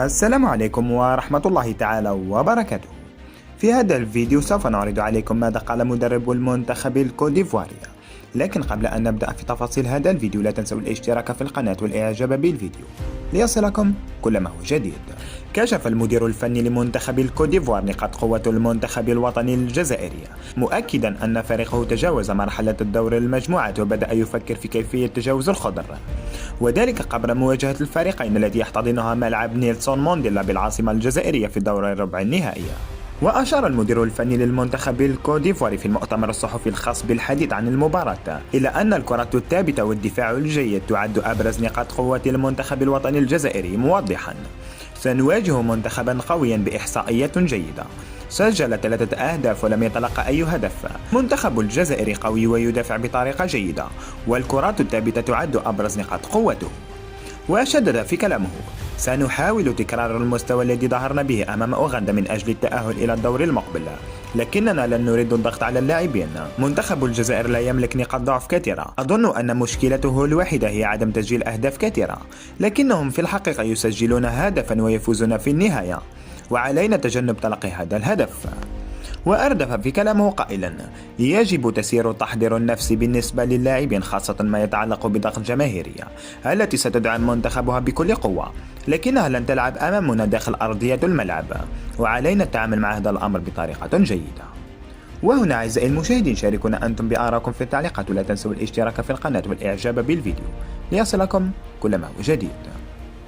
السلام عليكم ورحمة الله تعالى وبركاته. في هذا الفيديو سوف نعرض عليكم ماذا قال مدرب المنتخب الكوديفواري. لكن قبل أن نبدأ في تفاصيل هذا الفيديو لا تنسوا الاشتراك في القناة والإعجاب بالفيديو ليصلكم كل ما هو جديد. كشف المدير الفني لمنتخب الكوديفوار نقاط قوة المنتخب الوطني الجزائري، مؤكدا أن فريقه تجاوز مرحلة الدور المجموعات وبدأ يفكر في كيفية تجاوز الخضر، وذلك قبل مواجهة الفريقين التي يحتضنها ملعب نيلسون مانديلا بالعاصمة الجزائرية في دور الربع النهائي. وأشار المدير الفني للمنتخب الكوديفواري في المؤتمر الصحفي الخاص بالحديث عن المباراة إلى أن الكرة الثابتة والدفاع الجيد تعد أبرز نقاط قوة المنتخب الوطني الجزائري، موضحا: سنواجه منتخبا قويا بإحصائيات جيدة، سجل 3 أهداف ولم يتلقى أي هدف. منتخب الجزائر قوي ويدافع بطريقة جيدة، والكرات الثابتة تعد أبرز نقاط قوته. وشدد في كلامه: سنحاول تكرار المستوى الذي ظهرنا به أمام أوغندا من أجل التأهل إلى الدور المقبل، لكننا لن نريد الضغط على اللاعبين. منتخب الجزائر لا يملك نقاط ضعف كثيرة، أظن أن مشكلته الوحيدة هي عدم تسجيل أهداف كثيرة، لكنهم في الحقيقة يسجلون هدفا ويفوزون في النهاية، وعلينا تجنب تلقي هذا الهدف. وأردف في كلامه قائلا: يجب تسيير التحضير النفسي بالنسبة للاعبين، خاصة ما يتعلق بضغط جماهيرية التي ستدعم منتخبها بكل قوة، لكنها لن تلعب أمامنا داخل أرضية الملعب، وعلينا التعامل مع هذا الأمر بطريقة جيدة. وهنا أعزائي المشاهدين شاركونا أنتم بآرائكم في التعليقات، ولا تنسوا الاشتراك في القناة والإعجاب بالفيديو ليصلكم كل ما هو جديد.